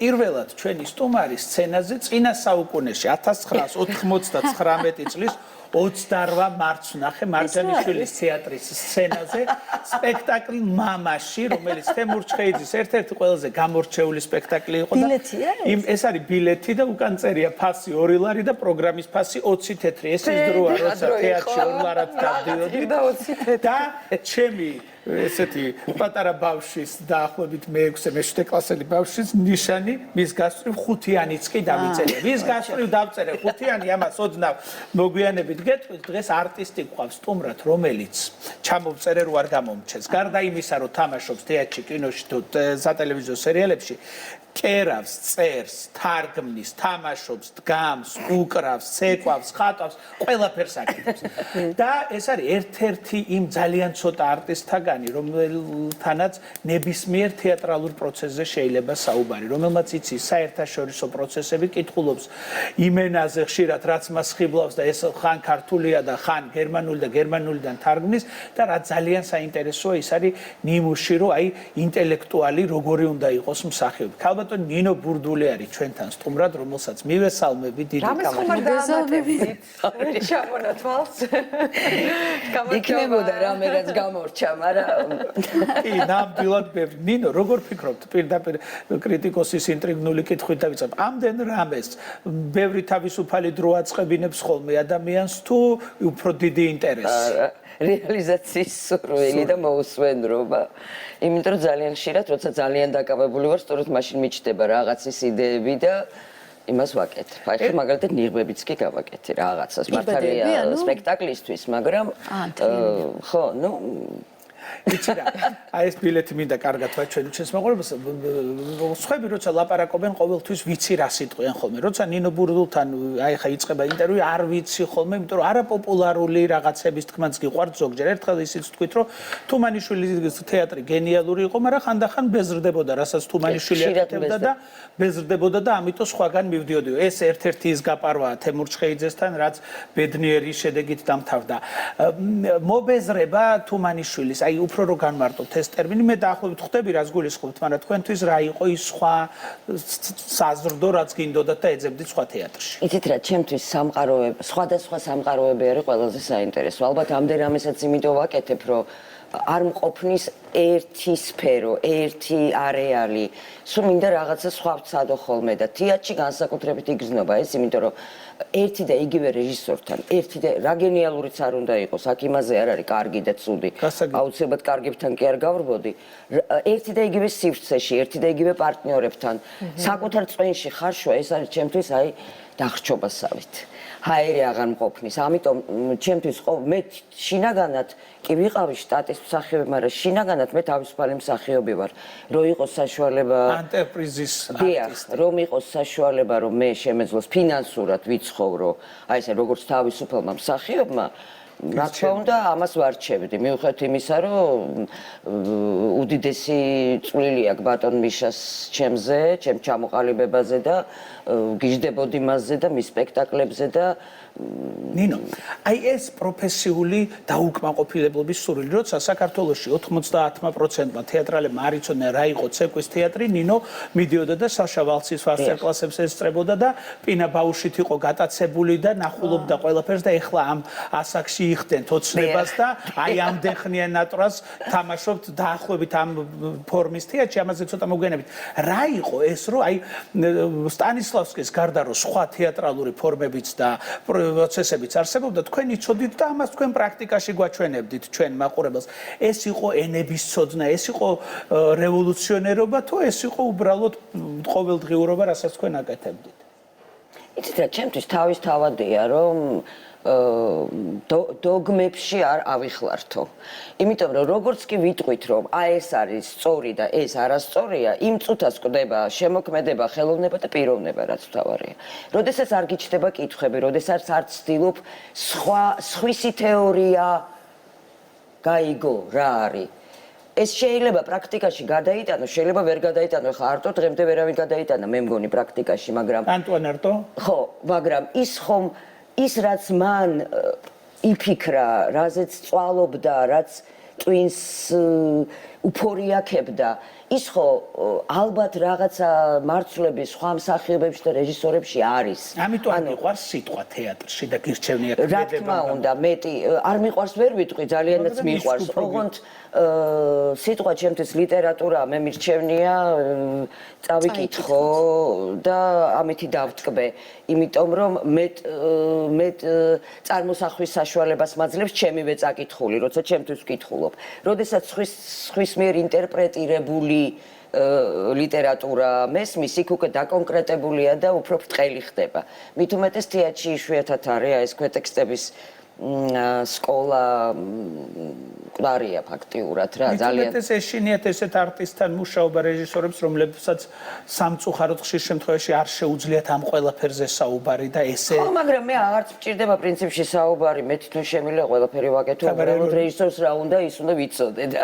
პირველად ჩვენი სტუმარი სცენაზე წინა საუკუნეში 1999 წლის 28 მარტს ნახე მარჯანიშვილის თეატრის სცენაზე სპექტაკლი მამაში, რომელიც თემურ ჩხეიძის ერთ-ერთი ყველაზე გამორჩეული სპექტაკლი იყო და ეს არის ბილეთი და უკან წერია ფასი 2 ლარი და პროგრამის ფასი 20 თეთრი. ეს ის დროა, როცა თეატრში 2 ლარად დავდიოდი და ჩემი ესეთი პატარა ბავშვის დაახლოებით მე-6 კლასელი ბავშვის ნიშანი მის გასწვრივ ხუთიანიც კი დავიწერე. მის გასწვრივ დავწერე ხუთიანი, ამას ოდნავ მოგვიანებით გეტყვით, დღეს არტისტი გვყავს სტუმრად, რომელიც ჩამოვწერე რო არ გამომჩეს. გარდა იმისა, რომ თამაშობს თეატრში, კინოში თუ სატელევიზიო სერიალებში, კერავს, წერს, თარგმნის, თამაშობს, დგამს, უკრავს, ცეკვავს, ხატავს, ყველაფერს აკეთებს. და ეს არის ერთ-ერთი იმ ძალიან ცოტა არტისტთაგანი, რომელთანაც ნებისმიერ თეატრალურ პროცესზე შეიძლება საუბარი, რომელმაც იცის საერთაშორისო პროცესები, კითხულობს იმენაზე ხშირად, რაც მას ხიბლავს და ეს ხან ქართულია და ხან გერმანული და გერმანულიდან თარგმნის და რა ძალიან საინტერესოა, ის არის ნიმუში, რომ აი ინტელექტუალი როგორი უნდა იყოს მსახიობი. ნინო ბურდული არის ჩვენთან სტუმრად, რომელსაც მივესალმები დიდი გამარჯვებით. ჩამონათვალს. იქნებოდა რამე რაც გამორჩა, მაგრამ კი, ნამდვილად ბევრი. ნინო, როგორ ფიქრობთ პირდაპირ კრიტიკოსის ინტრიგნული კითხვით დავიწყებ. ამდენ რამეს ბევრი თავისუფალი დრო აწყებინებს ხოლმე ადამიანს თუ უფრო დიდი ინტერესი? რეალიზაციის სურვილი და მოусვენრობა. იმიტომ რომ ძალიან ხშირად, როცა ძალიან დაკავებული ვარ, სწორედ მაშინ მიჩნდება რაღაცის იდეები და იმას ვაკეთებ. აი ხო მაგალითად ნიღბებიც კი გავაკეთე რაღაცას მართალია სპექტაკლისთვის, მაგრამ ხო, ნუ იცი რა, აი ეს ბილეთი მინდა კარგად ვაჩვენო ჩვენს მაყურებელს. სხვები როცა ლაპარაკობენ, ყოველთვის ვიცი რა სიტყვიან ხოლმე. როცა ნინო ბურდულთან აი ხა იწყება ინტერვიუ, არ ვიცი ხოლმე, იმიტომ რომ არაპოპულარული რაღაცების თქმაც გიყვართ ზოგჯერ. ერთხელ ისიც თქვით, რომ თუმანიშვილის თეატრი გენიალური იყო, მაგრამ ხანდახან ბეზრდებოდა, რასაც თუმანიშვილი აკეთებდა და ბეზრდებოდა და ამიტომ სხვაგან მივდიოდი. ეს ერთ-ერთი ის გაპარვაა თემურ ჩხეიძესთან, რაც ბედნიერი შედეგით დამთავრდა. მობეზრება თუმანიშვილის, აი უფრო რო განმარტოთ ეს ტერმინი, მე დაახლოებით ხვდები რას გულისხმობთ, მაგრამ თქვენთვის რა იყო ის სხვა საზრდო, რაც გინდოდათ და ეძებდით სხვა თეატრში? იცით რა, ჩემთვის სამყაროები, სხვადასხვა სამყაროები არის ყველაზე საინტერესო. ალბათ ამდენ რამესაც იმიტომ ვაკეთებ, რომ არ მყოფნის ერთი სფერო, ერთი არეალი, სულ მინდა რაღაცა სხვა ვცადო ხოლმე და თეატრში განსაკუთრებით იგრძნობა ეს, იმიტომ რომ ერთი და იგივე რეჟისორთან, ერთი და რა გენიალურიც არ უნდა იყოს, აქ იმაზე არ არის კარგი და ცუდი. აუცილებლად კარგებთან კი არ გავრბოდი. ერთი და იგივე სივრცეში, ერთი და იგივე პარტნიორებთან, საკუთარ წვენში ხარშვა, ეს არის ჩემთვის აი დახრჩობასავით. ჰაერი აღარ მყოფნის. ამიტომ ჩემთვის მე შინაგანად კი ვიყავი შტატის მსახიობი, მაგრამ შინაგანად მე თავისუფალი მსახიობი ვარ. რომ იყოს საშუალება ანტერპრიზის არტისტი, რომ იყოს საშუალება, რომ მე შემეძლოს ფინანსურად ვიცხოვრო, აი ესე როგორც თავისუფალმა მსახიობმა, რა თქმა უნდა, ამას ვარჩევდი. მიუხედავად იმისა, რომ უდიდესი წვლილი აქვს ბატონ მიშას ჩემზე, ჩემ ჩამოყალიბებაზე და გიждდებოდი მასზე და მის სპექტაკლებზე და ნინო, აი ეს პროფესიული დაუკმაყოფილებლობის სურვილი, როცა საქართველოში 90%-მა თეატრალებმა არ იცოდნენ რა იყო ცეკვის თეატრი, ნინო მიდიოდა და საშა ვალცის მასტერკლასებს ესწრებოდა და პინა ბაუშით იყო გატაცებული და ნახულობდა ყველაფერს და ეხლა ამ ასაკში იხდენთ ოცნებას და აი ამდენ ხნიან ნატრას თამაშობთ დაახლოებით ამ ფორმის თეატრში, ამაზე ცოტა მოგვიანებით. რა იყო ეს, რომ აი სტანისლავსკის გარდა რომ სხვა თეატრალური ფორმებიც და პროცესებიც არსებობდა, თქვენ იცოდით და ამას თქვენ პრაქტიკაში გვაჩვენებდით ჩვენ მაყურებელს. ეს იყო ენების ცოდნა, ეს იყო რევოლუციონერობა თუ ეს იყო უბრალოდ ყოველდღიურობა, რასაც თქვენ აკეთებდით? იცით რა, ჩემთვის თავისთავადია, რომ დოგმებში არ ავიხლართო. იმიტომ რომ როგორც კი ვიტყვით, რომ აი ეს არის სწორი და ეს არასწორია, იმ წუთას ყდება შემოქმედება, ხელოვნება და პიროვნება, რაც თავარია. როდესაც არ გიჩნდება კითხვები, როდესაც არ ცდილობ სხვისი თეორია გაიგო რა არის. ეს შეიძლება პრაქტიკაში გადაიტანო, შეიძლება ვერ გადაიტანო, ხა არტო დღემდე ვერავინ გადაიტანა, მე მგონი პრაქტიკაში, მაგრამ ანტუან არტო? ხო, მაგრამ ის რაც მან იფიქრა, რაზეც წვალობდა, რაც ტვინს უფორიაქებდა ის ხო ალბათ რაღაცა მარცვლების სხვა მსახიობებში და რეჟისორებში არის. ამიტომ არ მიყვარს სიტყვა თეატრში და გირჩევნია რა თქმა უნდა, მეტი არ მიყვარს ვერ ვიტყვი, ძალიანაც მიყვარს. ოღონდ სიტყვა ჩემთვის ლიტერატურაა, მე მირჩევნია წავიკითხო და ამითი დავტკბე, იმიტომ რომ მე წარმოსახვის საშუალებას მაძლევს ჩემივე წაკითხული, როცა ჩემთვის ვკითხულობ. როდესაც სხვის მიერ ინტერპრეტირებული ლიტერატურა მესმის, იქ უკვე დაკონკრეტებულია და უფრო ბრტყელი ხდება. მით უმეტეს თეატრში იშვიათად არის ეს ქვეტექსტების სკოლა მკვდარია ფაქტიურად რა ძალიან. მეტად ეშინიათ ესეთ არტისტთან მუშაობა რეჟისორებს, რომლებსაც სამწუხაროდ ხშირ შემთხვევაში არ შეუძლიათ ამ ყველაფერზე საუბარი და ესე ხო, მაგრამ მე აღარც მჭირდება პრინციპში საუბარი, მე თვითონ შემიძლია ყველაფერი ვაკეთო, უბრალოდ რეჟისორს რა უნდა ის უნდა ვიცოდე და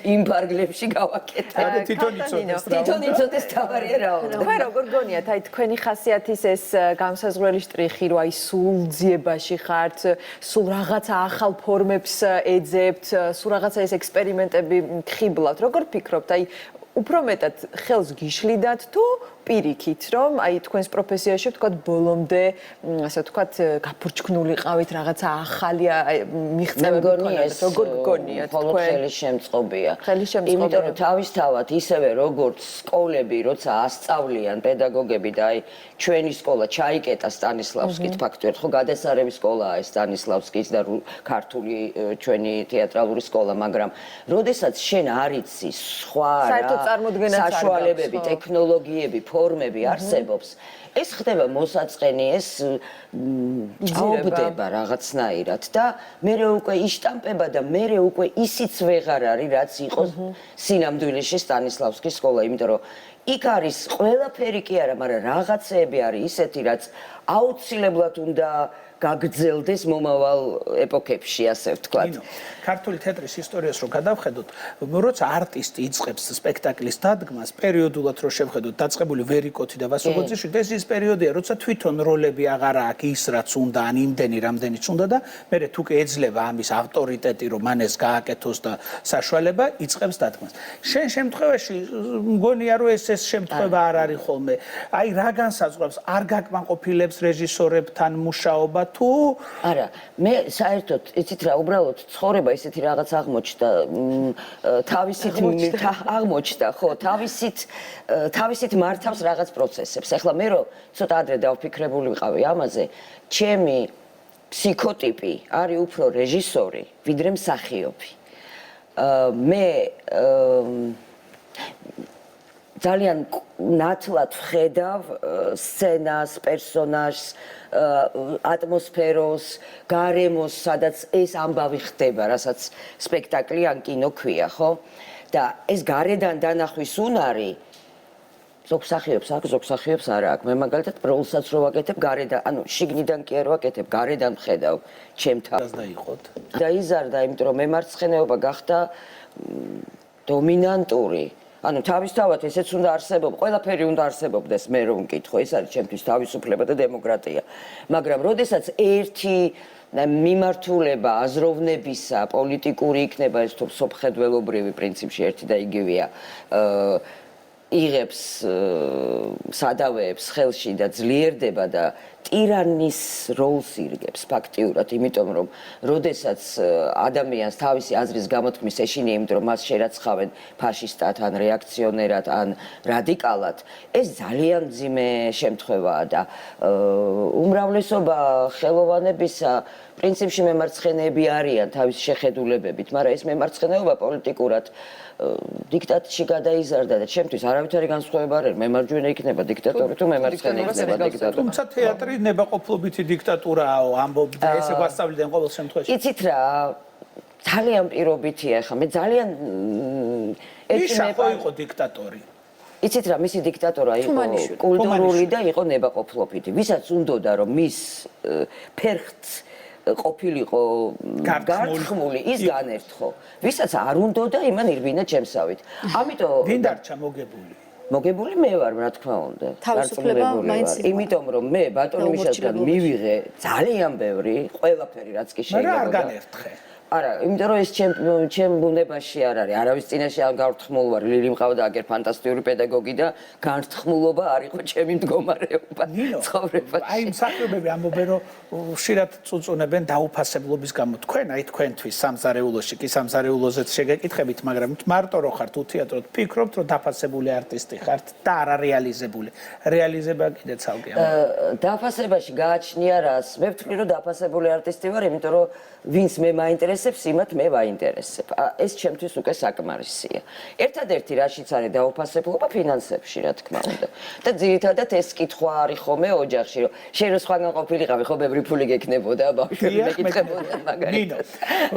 იმ ფარგლებში გავაკეთე. არა თვითონ იცოდეს რა. თვითონ იცოდეს თავარია რა უნდა. თქვენ როგორ გონიათ, აი თქვენი ხასიათის ეს გამსაზღვრელი შტრიხი, რომ აი სულ ძიებაში ხართ, სულ რაღაცა ახალ ფორმებს ეძებთ, სულ რაღაცა ეს ექსპერიმენტები ხიბლავთ. როგორ ფიქრობთ, აი უფრო მეტად ხელს გიშლიდათ თუ პირიქით, რომ აი თქვენს პროფესიაში ვთქვათ ბოლომდე, ასე ვთქვათ, გაფურჩქნულიყავით რაღაცა ახალი მიღწევები გქონდათ, როგორ გგონიათ თქვენ? ხელი შემწყობია. ხელი შემწყობია. იმიტომ რომ თავისთავად ისევე როგორც სკოლები, როცა ასწავლიან პედაგოგები და აი ჩვენი სკოლა ჩაიკეტა სტანისლავსკით ფაქტობრივად, ხო გადასარევი სკოლაა ეს სტანისლავსკის და ქართული ჩვენი თეატრალური სკოლა, მაგრამ როდესაც შენ არ იცი სხვა საერთოდ წარმოდგენაც არ საშუალებები, გაქვს, ხო. ტექნოლოგიები, ფორმები არსებობს. ეს ხდება მოსაწყენი, ეს ჭაობდება რაღაცნაირად და მე უკვე იშტამპება და მე უკვე ისიც ვეღარ არის, რაც იყო სინამდვილეში სტანისლავსკის სკოლა, იმიტომ რომ იქ არის ყველაფერი კი არა, მაგრამ რაღაცეები არის ისეთი, რაც აუცილებლად უნდა გაგრძელდეს მომავალ ეპოქებში, ასე ვთქვათ. ქართული თეატრის ისტორიას რო გადავხედოთ, როცა არტისტი იწყებს სპექტაკლის დადგმას, პერიოდულად რო შევხედოთ, დაწყებული ვერიკოთი და ვასოღოძიშვილი, ეს ის პერიოდია, როცა თვითონ როლები აღარ აქვს ის, რაც უნდა, ან იმდენი, რამდენიც უნდა და მერე თუ კი ეძლევა ამის ავტორიტეტი, რომ მან ეს გააკეთოს და საშუალება, იწყებს დადგმას. შენ შემთხვევაში მგონია, რომ ეს შემთხვევა არ არის ხოლმე. აი რა განსაზღვრავს, არ გაკმაყოფილებს რეჟისორებთან მუშაობა თუ არა, მე საერთოდ იცით რა, უბრალოდ ცხოვრება ისეთი რაღაც აღმოჩნდა, აღმოჩნდა, ხო, თავისით მართავს რაღაც პროცესებს. ეხლა მე რო ცოტა ადრე დავფიქრებული ვიყავი ამაზე, ჩემი ფსიქოტიპი არის უფრო რეჟისორი, ვიდრე მსახიობი. მე ძალიან ნათლად ვხედავ სცენას, პერსონაჟს, ატმოსფეროს, გარემოს, სადაც ეს ამბავი ხდება, რასაც სპექტაკლი ან კინო ქვია, ხო? და ეს გარედან დანახვის უნარი ზოგ მსახიობს აქვს, ზოგ მსახიობს არ აქვს. მე მაგალითად როლსაც რო ვაკეთებ გარედან, ანუ შიგნიდან კი არ ვაკეთებ, გარედან ვხედავ ჩემ თავს. დაიყოთ. დაიზარდა, იმიტომ რომ მემარცხენეობა გახდა დომინანტური. ანუ თავისთავად ესეც უნდა არსებობ, ყველაფერი უნდა არსებობდეს, მე რომ ვკითხო, ეს არის ჩემთვის თავისუფლება და დემოკრატია. მაგრამ როდესაც ერთი მიმართულება აზროვნებისა, პოლიტიკური იქნება ეს თუ სოფხედველობრივი პრინციპში ერთი და იგივეა, იღებს სადავეებს ხელში და ძლიერდება და ტირანის როლს ირგებს ფაქტიურად, იმიტომ რომ როდესაც ადამიანს თავისი აზრის გამოთქმის ეშინია, იმიტომ რომ მას შერაცხავენ ფაშისტად, ან რეაქციონერად, ან რადიკალად, ეს ძალიან მძიმე შემთხვევაა და უმრავლესობა ხელოვანებისა პრინციპში მემარცხენეები არიან თავისი შეხედულებებით, მაგრამ ეს მემარცხენეობა პოლიტიკურად დიქტატში გადაიზარდა და ჩემთვის არავითარი განსხვავება არ არის, მემარჯვენე იქნება დიქტატორი თუ მემარცხენე იქნება დიქტატორი. თუმცა თეატრი ნებაყოფლობითი დიქტატურაა, ამბობდა ესე გვასწავლიდან ყოველ შემთხვევაში. იცით რა, ძალიან პირობითია ხა, მე ძალიან იშა ხო იყო დიქტატორი. იცით რა, მისი დიქტატორა იყო კულტურული და იყო ნებაყოფლობითი. ვისაც უნდოდა რომ მის ფერხთს ყოფილიყო გართხმული, ის განერთხო. ვისაც არ უნდოდა, იმან ირბინა ჩემსავით. ამიტომ ვინ დარჩა მოგებული? მოგებული მე ვარ, რა თქმა უნდა. თავისუფლება მაინც იყო. იმიტომ რომ მე ბატონი მიშასთან მივიღე ძალიან ბევრი, ყველაფერი რაც კი შეიძლება. მაგრამ არ განერთხე. არა, იმიტომ რომ ეს ჩემ ბუნებაში არ არის. არავის წინაშე არ გავრთხმულ ვარ. ლილი მყავდა აგერ ფანტასტიკური პედაგოგი და განრთხმულობა არ იყო ჩემი მდგომარეობა. ცხოვრებაში. აი მსახიობები ამბობენ რომ ხშირად წუწუნებენ დაუფასებლობის გამო. თქვენ აი თქვენთვის სამზარეულოში კი სამზარეულოზეც შეგეკითხებით, მაგრამ მარტო რო ხართ უთეატროდ ფიქრობთ რომ დაფასებული არტისტი ხართ და არარეალიზებული. რეალიზება კიდე ცალკე. დაფასებაში გააჩნია რას? მე ვთვლი რომ დაფასებული არტისტი ვარ, იმიტომ რომ ვინც მე მაინტერესებს, იმათ მე ვაინტერესებ. ეს ჩემთვის უკვე საკმარისია. ერთადერთი რაშიც არის დაუფასებლობა ფინანსებში, რა თქმა უნდა. და ძირითადად ეს კითხვა არის ხოლმე ოჯახში, რომ შენ რო სხვაგან ყოფილიყავი, ხო ბევრი ფული გექნებოდა, ბავშვები მეკითხებოდა მაგალითად. ნინო,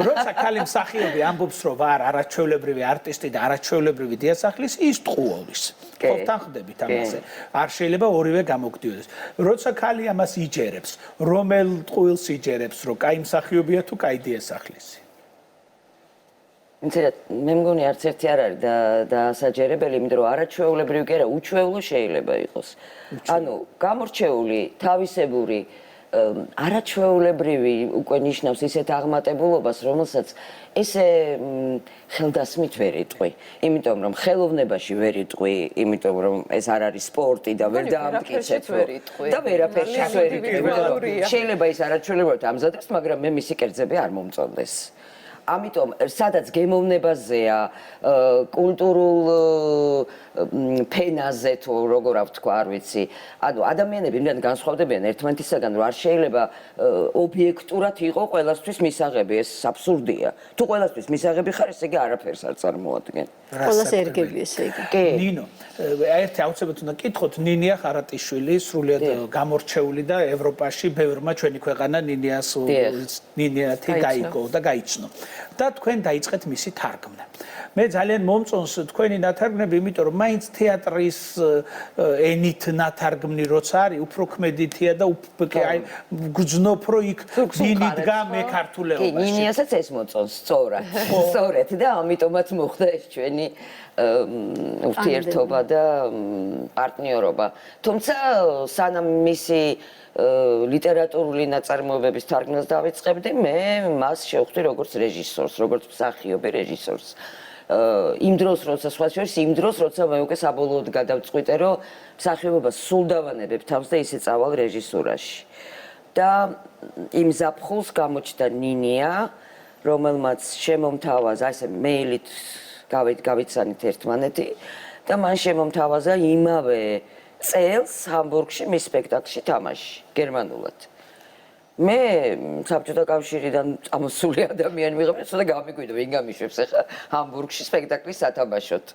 როცა ქალი მსახიობი ამბობს, რომ ვარ არაჩვეულებრივი არტისტი და არაჩვეულებრივი დიასახლის, ის ტყუოლის. ყოფთან ხდებით ამაზე. არ შეიძლება ორივე გამოგდიოდეს. როცა ქალი ამას იჯერებს, რომელ ტყუილს იჯერებს, რომ კაი მსახიობია თუ კაი დიასახლისი? მე მგონი არც ერთი არ არის დასაჯერებელი, იმიტომ რომ არაჩვეულებრივი კი არა, უჩვეულო შეიძლება იყოს. ანუ გამორჩეული, თავისებური, არაჩვეულებრივი უკვე ნიშნავს ისეთ აღმატებულობას, რომელსაც ესე ხელდასმით ვერ იტყვი. იმიტომ რომ ხელოვნებაში ვერ იტყვი, იმიტომ რომ ეს არ არის სპორტი და ვერ დაამტკიცებ და ვერაფერშიც ვერ იტყვი. შეიძლება ის არაჩვეულებრივად ამზადებს, მაგრამ მე მისი კერძები არ მომწონდეს. ამიტომ სადაც გემოვნებაზეა, კულტურულ ფენაზე თუ როგორ ვთქვა, არ ვიცი. ანუ ადამიანები იმდან განსხვავდებიან ერთმანეთისაგან, რომ არ შეიძლება ობიექტურად იყო ყველასთვის მისაღები, ეს აბსურდია. თუ ყველასთვის მისაღები ხარ, ესე იგი არაფერს არ წარმოადგენ. ყველას ერგები ესე იგი. კი. ნინო, ერთი აუცილებლად უნდა კითხოთ, ნინია ხარატიშვილი სრულიად გამორჩეული და ევროპაში ბევრმა ჩვენი ქვეყანა ნინიათი გაიგო და გაიცნო. და თქვენ დაიწყეთ მისი თარგმნა. მე ძალიან მომწონს თქვენი ნათარგმნები, იმიტომ რომ მაინც თეატრის ენით ნათარგმნი როცა არის, უფრო ქმედითია და აი გძნობ რომ იქ ნინი დგა მექართულეობაში. კი, ნინიასაც ეს მოწონს, სწორად. სწორედ და ამიტომაც მოხდა ეს ჩვენი ურთიერთობა და პარტნიორობა. თუმცა სანამ მისი ლიტერატურული ნაწარმოებების თარგმნას დავიწყებდი, მე მას შევხვდი როგორც რეჟისორს, როგორც მსახიობი რეჟისორს. იმ დროს, როცა სხვა შორის, იმ დროს, როცა მე უკვე საბოლოოდ გადავწყვიტე, რომ მსახიობობა სულ დავანებებ თავს და ისე წავალ რეჟისურაში. და იმ ზაფხულს გამოჩნდა ნინია, რომელმაც შემომთავაზა, ესე მეილით გავიცანით ერთმანეთი და მან შემომთავაზა იმავე წელს ჰამბურგში მის სპექტაკლში თამაში, გერმანულად. მე საბჭოთა კავშირიდან წამოსული ადამიანი ვიღებ, ცოტა გამიგვიდა, ვინ გამიშვებს ახლა ჰამბურგში სპექტაკლის სათამაშოდ.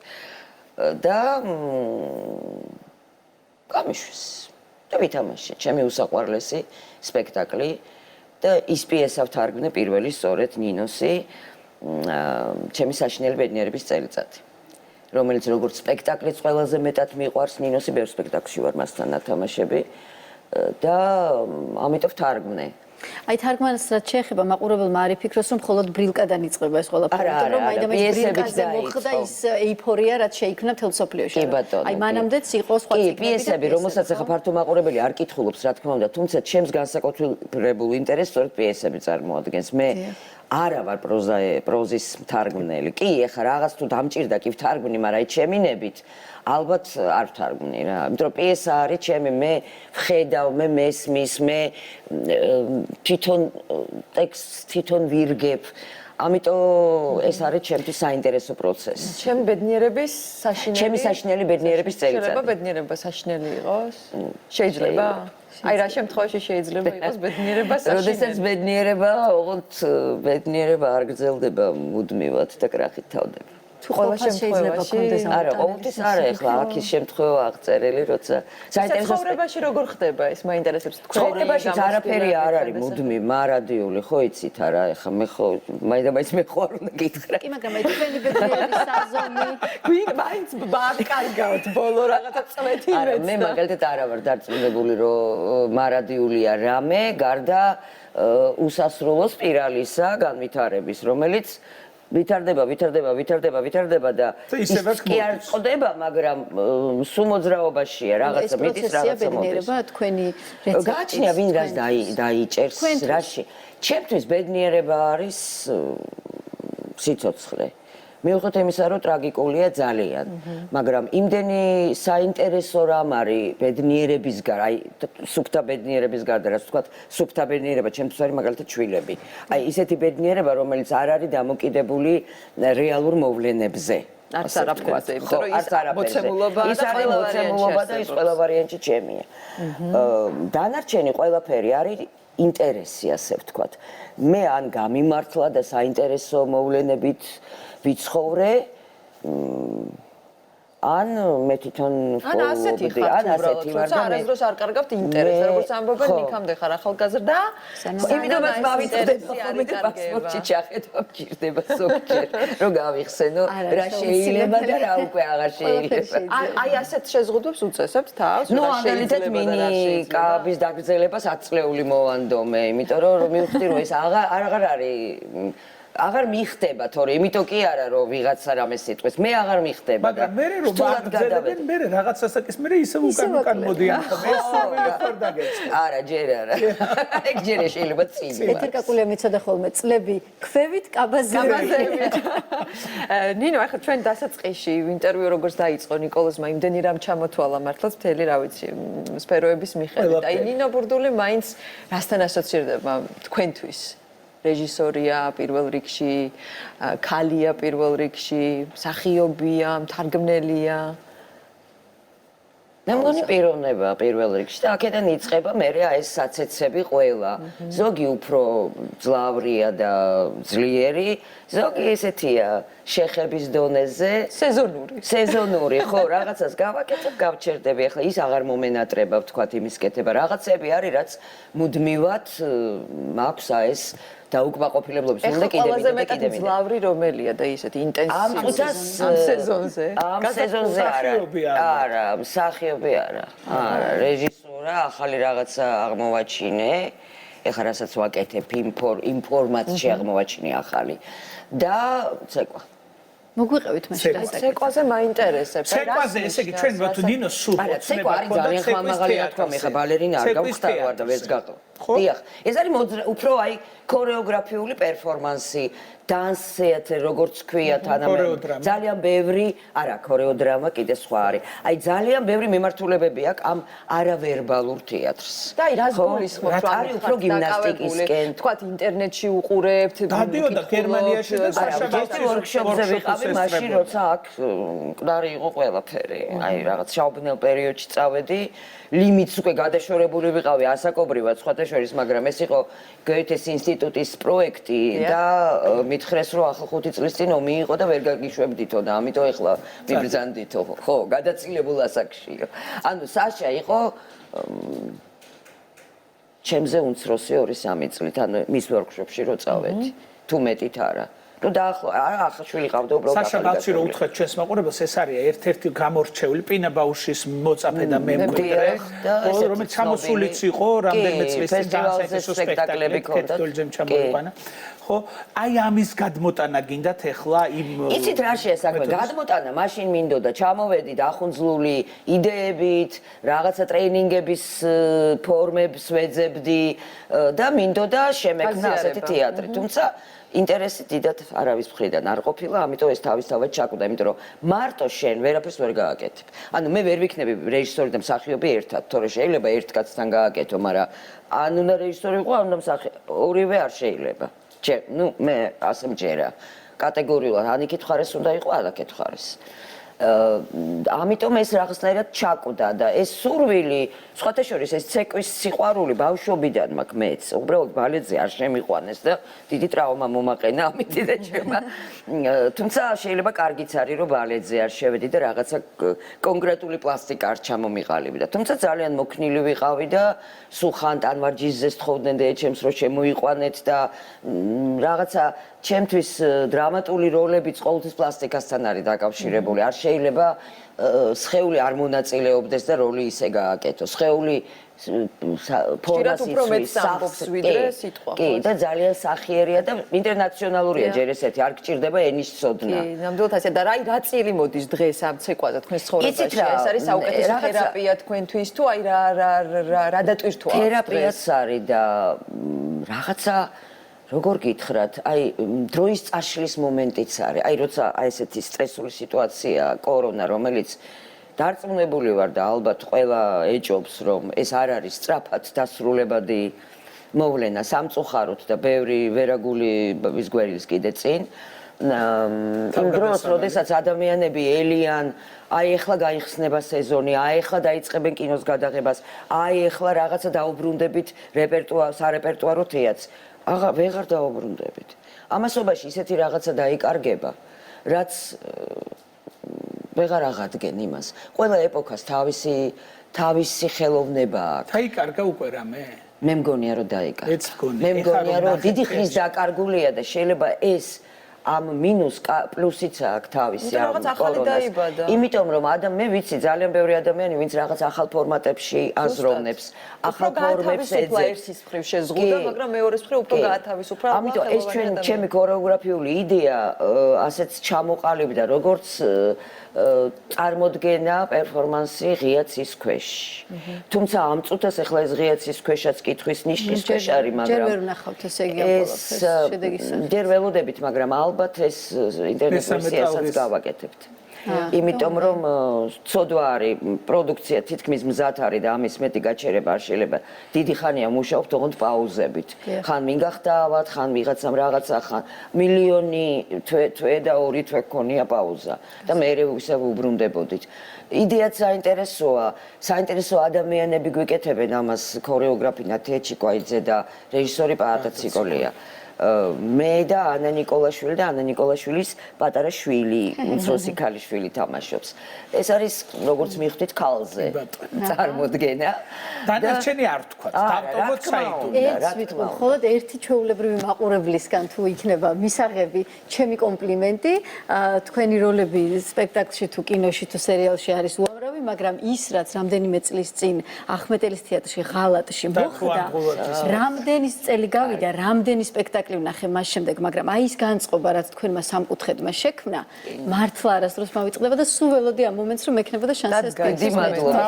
და გამიშვეს. და ვითამაშე, ჩემი უსაყვარლესი სპექტაკლი და ის პიესა ვთარგმნე პირველი სწორედ ნინოსი, ჩემი საშინელი ბედნიერების წელიწადი. რომელიც როგორც სპექტაკლიც ყველაზე მეტად მიყვარს, ნინოსი ბევრ სპექტაკლში ვარ მასთან ნათამაშები და ამიტომ ვთარგმნე. აი თარგმანს რაც შეეხება, მაყურებელმა არ იფიქროს, რომ მხოლოდ ბრილკადან იწყება ეს ყველაფერი, რომ მაინც ბრილკაზე მოხდა ის ეიფორია, რაც შეიქმნა მთელ მსოფლიოში. აი მანამდეც იყო სხვა წიგნები. კი, პიესები, რომელსაც ახლა ფართო მაყურებელი არ კითხულობს, რა თქმა უნდა, თუმცა ჩემს განსაკუთრებულ ინტერესს სწორედ პიესები წარმოადგენს. მე არა ვარ პროზის მთარგმნელი. კი, ეხლა რაღაც თუ დამჭირდა კი ვთარგმნი, მაგრამ აი ჩემინებით ალბათ არ ვთარგმნი რა. იმიტომ რომ პიესა არის ჩემი, მე ვხედავ, მე მესმის, მე თვითონ ტექსტს თვითონ ვირგებ. ამიტომ ეს არის ჩემთვის საინტერესო პროცესი. ჩემი ბედნიერების საშინელი. ჩემი საშინელი ბედნიერების წელიწადი. შეიძლება ბედნიერება საშინელი იყოს? შეიძლება? აი რა შემთხვევაში შეიძლება იყოს ბედნიერება საშინელი? როდესაც ბედნიერება, ოღონდ ბედნიერება არ გრძელდება მუდმივად და კრახით თავდება. თუ ყველა შემთხვევაში არა, ყოველთვის არა, ეხლა აქ ის შემთხვევა აღწერილი, როცა საინტერესო ცხოვრებაში როგორ ხდება ეს, მაინტერესებს თქვენი ცხოვრებაში არაფერი არ არის მუდმივ, მარადიული, ხო იცით არა, ეხლა მე ხო მაინც მე ხო არ უნდა გითხრა. კი, მაგრამ აი თქვენი ბედნიერების საზომი გვინ მაინც ბარკარგავთ ბოლო რაღაცა წლეთი მეც. არა, მე მაგალითად არა ვარ დარწმუნებული, რომ მარადიულია რამე, გარდა უსასრულო სპირალისა განვითარების, რომელიც ვითარდება და ის კი არ წდება, მაგრამ სულ მოძრაობაშია, რაღაცა მიდის, რაღაცა მოდის. თქვენი რეცეპტი. გააჩნია ვინ რას დაიჭერს, რაში. ჩემთვის ბედნიერება არის სიცოცხლე. მიუხედავად იმისა, რომ ტრაგიკულია ძალიან, მაგრამ იმდენი საინტერესო რამ არის ბედნიერების გარდა, აი სუფთა ბედნიერების გარდა, რაც ვთქვათ, სუფთა ბედნიერება ჩემთვის არის მაგალითად შვილები. აი ისეთი ბედნიერება, რომელიც არ არის დამოკიდებული რეალურ მოვლენებზე. არც არაფერზე, იმიტომ რომ ის მოცემულობა და ის ყველა ვარიანტი ჩემია. დანარჩენი ყველაფერი არის ინტერესი, ასე ვთქვათ. მე ან გამიმართლა და საინტერესო მოვლენებით ვიცხოვრე, ან მე თვითონ ან ასეთი ხარ უბრალოდ, არასდროს არ კარგავთ ინტერესს, როგორც ამბობენ, იქამდე ხარ ახალგაზრდა, იმიტომაც მავიწდება, პასპორტში ჩახედვა გჭირდება ზოგჯერ, რომ გავიხსენო, რა შეიძლება და რა უკვე აღარ შეიძლება. აი ასეთ შეზღუდვებს უწესებთ თავს, ნუ ანდალითად მინი კაბის დაგრძელებას 10 წლეული მოვანდომე, იმიტომ რომ მივხვდი რომ ეს აღარ არის აღარ მიხდება, თორე იმიტომ კი არა რომ ვიღაცა რამე სიტყვის, მე აღარ მიხდება. მაგრამ მე რომ ვაგრძელებენ, მე რაღაც სასაკის მე ისევ უკან მოდიან ხომ ეს სურვილი ხარ დაგეცდა. არა, ჯერ არა. ეგ ჯერ შეიძლება წინი. ეთერკაკულია მიცოდა ხოლმე წლები ქვევით კაბაზებით. ნინო, ახლა ჩვენ დასაწყისში ინტერვიუ როგორც დაიწყო ნიკოლოზმა იმდენი რამ ჩამოთვალა მართლაც მთელი რა ვიცი სფეროების მიხედვით. აი ნინო ბურდული მაინც რასთან ასოცირდება თქვენთვის? რეჟისორია პირველ რიგში, ქალია პირველ რიგში, მსახიობია, მთარგმნელია. მე მგონი პიროვნება პირველ რიგში და აქედან იწყება მე ეს საცეცები ყველა. ზოგი უფრო ძლავრია და ძლიერი, ზოგი ესეთია შეხების დონეზე, სეზონური, ხო, რაღაცას გავაკეთებ, გავჩერდები. ახლა ის აღარ მომენატრება, ვთქვათ, იმის კეთება. რაღაცები არის, რაც მუდმივად მაქვს ეს და უკმაყოფილებლობის უნდა კიდევ მეტად ძლავრი რომელია და ისეთი ინტენსიური ამ სეზონზე. ამ სეზონზე არა, მსახიობი არა. არა, რეჟისორა, ახალი რაღაცა აღმოვაჩინე. ეხლა რასაც ვაკეთებ, ინფორმაცია აღმოვაჩინე ახალი. და ცეკვა. მოგვიყევით მაშინ ცეკვაზე მაინტერესებს. ცეკვაზე, ესე იგი ჩვენ ვთქვათ ნინო სულ ცეკვა არის ძალიან ხმამაღალი რა თქვა, მე ხა ბალერინა არ გავხტარ და ვერც გატო. დიახ, ეს არის უფრო აი ქორეოგრაფიული პერფორმანსი, დანსიათ როგორც ქვია თანამედროვე. ძალიან ბევრი, არა, ქორეოდრამა კიდე სხვა არის. აი ძალიან ბევრი მიმართულებები აქვს ამ არავერბალურ თეატრს. და აი რას გულისხმობთ, არის უფრო გიმნასტიკისკენ, თქვათ ინტერნეტში უყურებთ, დადიოდა გერმანიაში და საშაბათი ვორქშოპზე ვიყავი მაშინ, როცა აქ მკვდარი იყო ყველაფერი. აი რაღაც შაუბნელ პერიოდში წავედი, ლიმიტს უკვე გადაშორებული ვიყავი ასაკობრივად სხვათა შორის, მაგრამ ეს იყო გოეთეს ინსტიტუტის პროექტი და მითხრეს რომ ახლა 5 წლის წინ მიიღო და ვერ გაგიშვებდითო და ამიტომ ეხლა მიბრძანდითო. ხო, გადაცილებულ ასაკშიო. ანუ საშა იყო ჩემზე უმცროსი 2-3 წლით, ანუ მის ვორქშოპში რო წავედი. თუ მეტით არა. ну და ახლა შვილი ყავდა უბრალოდ საშა ბავშვი რო უთხრეთ ჩვენს მაყურებელს ეს არის ერთ-ერთი გამორჩეული პინა ბაუშის მოწაფე და მემკვიდრე რომელიც ჩამოსულიც იყო რამდენიმე წლის წინ განსაკუთრებულ სპექტაკლებში ქეთქოლჯემ ჩამოიყვანა ხო აი ამის გადმოტანა გინდათ ეხლა იმ იცით რა შეესაქმე გადმოტანა მაშინ მინდოდა ჩამოვედი დახუნძლული იდეებით რაღაცა ტრეინინგების ფორმებს ვეძებდი და მინდოდა შემექმნა ასეთი თეატრი თუმცა ინტერესი დიდად არავის მხრიდან არ ყოფილა, ამიტომ ეს თავისთავად ჩაკვდა, იმიტომ რომ მარტო შენ ვერაფერს ვერ გააკეთებ. ანუ მე ვერ ვიქნები რეჟისორი და მსახიობი ერთად, თორე შეიძლება ერთ კაცთან გააკეთო, მაგრამ ან უნდა რეჟისორი იყო, ან უნდა მსახიობი, ორივე არ შეიძლება. ნუ მე ასე მჯერა. კატეგორიულად ან იქით ხარეს უნდა იყო, ან აქეთ ხარეს. ამიტომ ეს რაღაცნაირად ჩაკვდა და ეს სურვილი, სხვათა შორის ეს ცეკვის სიყვარული ბავშვობიდან მაქვს მეც, უბრალოდ ბალეტზე არ შემიყვანეს და დიდი ტრავმა მომაყენა ამით და ჩემმა. თუმცა შეიძლება კარგიც არის რომ ბალეტზე არ შევედი და რაღაცა კონკრეტული პლასტიკა არ ჩამომიყალიბდა. თუმცა ძალიან მოქნილი ვიყავი და სულ ხან ტანვარჯიშზე სთხოვდნენ და ეჩემს რომ შემოიყვანეთ და რაღაცა ჩემთვის დრამატული როლებიც ყოველთვის პლასტიკასთან არის დაკავშირებული. არ შეიძლება სხეული არ მონაწილეობდეს და როლი ისე გააკეთოს. სხეული ფორმას იცვლის, კი, და ძალიან სახიერია და ინტერნაციონალურია ჯერ ესეთი, არ გჭირდება ენის ცოდნა. კი, ნამდვილად ასე და რა წილი მოდის დღეს ამ ცეკვაზე თქვენ ცხოვრებაში? ეს არის საუკეთესო თერაპია თქვენთვის თუ აი რა დატვირთვა? თერაპიაც არის და რაღაცა როგორ გითხრათ, აი დროის წაშლის მომენტიც არის. აი როცა აი ესეთი სტრესული სიტუაცია, კორონა, რომელიც დარწმუნებული ვარ და ალბათ ყველა ეჭობს, რომ ეს არ არის სწრაფად დასრულებადი მოვლენა სამწუხაროდ და ბევრი ვერაგული ვის გვერდის კიდე წინ. იმ დროს, როდესაც ადამიანები ელიან, აი ეხლა გაიხსნება სეზონი, აი ეხლა დაიწყებენ კინოს გადაღებას, აი ეხლა რაღაცა დაუბრუნდებით სარეპერტუარო თეატრს. ვეღარ დაუბრუნდებით. ამასობაში ისეთი რაღაცა დაიკარგება, რაც ვეღარ აღადგენ იმას. ყველა ეპოქას თავისი ხელოვნება აქვს. დაიკარგა უკვე რამე? მე მგონია რომ დაიკარგა. მეც მგონია. მე მგონია რომ დიდი ხნის დაკარგულია და შეიძლება ეს ამ მინუს პლუსიც აქვს თავისი ამ კორონას. იმიტომ რომ მე ვიცი ძალიან ბევრი ადამიანი ვინც რაღაც ახალ ფორმატებში აზროვნებს, ახალ ფორმებს ეძებს. ერთის მხრივ შეზღუდა, მაგრამ მეორეს მხრივ უფრო გაათავისუფლა. ამიტომ ეს ჩემი ქორეოგრაფიული იდეა ასეც ჩამოყალიბდა როგორც წარმოდგენა პერფორმანსი ღია ცის ქვეშ. თუმცა ამ წუთას ახლა ეს ღია ცის ქვეშაც კითხვის ნიშნის ქვეშ არის, მაგრამ ჯერ ვერ ვნახავთ ესე იგი ამ ყველაფერს შედეგის. ჯერ ველოდებით, მაგრამ ალბათ ეს ინტერნეტ ვერსიასაც გავაკეთებთ. იმიტომ რომ ცოდვა არის პროდუქცია თითქმის მზად არის და ამის მეტი გაჩერება არ შეიძლება. დიდი ხანია მუშაობთ ოღონდ პაუზებით. ხან მიგახტავთ, ხან ვიღაცამ რაღაცა, ხან მილიონი თვე და 2 თვე გქონია პაუზა და მე ისე ვუბრუნდებოდით. იდეაც საინტერესოა ადამიანები გვიკეთებენ ამას ქორეოგრაფი ნათია ჩიკვაიძე და რეჟისორი პაატა ციკოლია. მე და ანა ნიკოლაშვილი და ანა ნიკოლაშვილის პატარა შვილი, უმცროსი ქალიშვილი თამაშობს. ეს არის როგორც მიხვდით ქალზე წარმოდგენა. დანარჩენი არ თქვა. დავტოვოთ საიდუმლო. რა თქმა უნდა, მხოლოდ ერთი ჩვეულებრივი მაყურებლისგან თუ იქნება მისაღები, ჩემი კომპლიმენტი, თქვენი როლები სპექტაკლში თუ კინოში თუ სერიალში არის უამრავი, მაგრამ ის რაც რამდენიმე წლის წინ ახმეტელის თეატრში ღალატში მოხდა, რამდენი წელი გავიდა, რამდენი სპექტაკლი ვნახე მას შემდეგ, მაგრამ აი ის განწყობა რაც თქვენმა სამკუთხედმა შექმნა, მართლა არასდროს მავიწყდება და სულ ველოდი ამ მომენტს რომ ექნებოდა შანსი ეს დიდი მადლობა.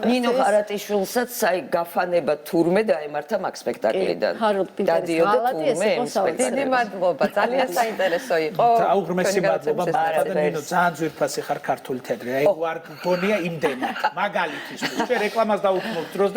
ნინო ხარატიშვილსაც აი გაფანება თურმე დაემართა მაგ სპექტაკლიდან. დადიოდა თურმე იმ სპექტაკლში. დიდი მადლობა, ძალიან საინტერესო იყო. აუღრმესი მადლობა მართა და ნინო, ძალიან ძვირფასი ხარ ქართული თეატრი. აი ვარ გონია იმდენად მაგალითისთვის. ჩვენ რეკლამას დავუთმობთ დროს და